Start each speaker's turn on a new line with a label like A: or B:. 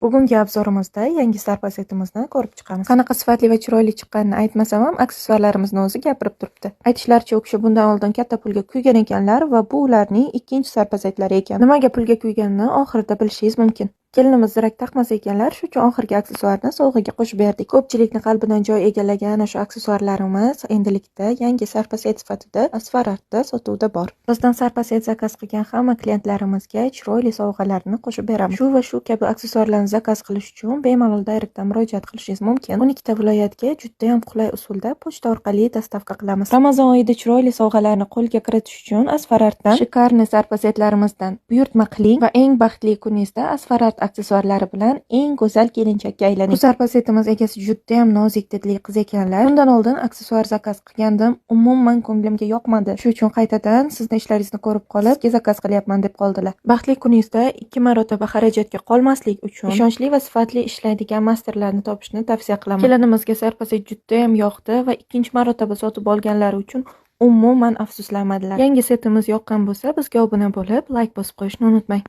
A: Bugungi obzorimizda yangi zarba setimizni ko'rib chiqamiz. Qanaqa sifatli va chiroyli chiqqanini aytmasam ham, aksessuarlarimizni o'zi gapirib turibdi. Aytishlaricha, u kishi bundan oldin katta pulga kuygan ekanlar va bu ularning ikkinchi zarba setlari ekan. Nimaga pulga kuyganini oxirida bilishingiz mumkin. Kelinimiz zirak taqmas ekanlar, shu uchun oxirgi aksessuarni sovg'aga qo'shib berdik. Ko'pchilikni qalbidan joy egallagan ana shu aksessuarlarimiz endilikda yangi zarba set sifatida Asfarartda sotuvda bor. Bizdan zarba set zakaz qilgan hamma klientlarimizga chiroyli sovg'alarni qo'shib beramiz. Shu va shu kabi aksessuarlarni zakaz qilish uchun bemalol direktdan murojaat qilishingiz mumkin. 12 ta viloyatga juda ham qulay usulda pochta orqali dostavka qilamiz. Ramazon oyida chiroyli sovg'alarni qo'lga kiritish uchun Asfarartdan shikarni zarba setlarimizdan buyurtma qiling va eng baxtli kuningizda Asfarart aksessuarlari bilan eng go'zal kelinchakka aylaning. Bu zarba setimiz egasi juda ham nozik didli qiz ekanlar. Bundan oldin aksessuar zakaz qilgandim, umuman ko'nglimga yoqmadi. Shu uchun qaytadan sizni ishlaringizni ko'rib qolib, sizga zakaz qilyapman deb qoldilar. Baxtli kuningizda 2 marotaba xarajatga qolmaslik uchun ishonchli va sifatli ishlaydigan masterlarni topishni tavsiya qilaman. Kelinimizga zarba set juda ham yoqdi va ikkinchi marotaba sotib olganlari uchun umuman afsuslanmadilar. Yangi setimiz yoqqan bo'lsa, bizga obuna bo'lib, like bosib qo'yishni unutmang.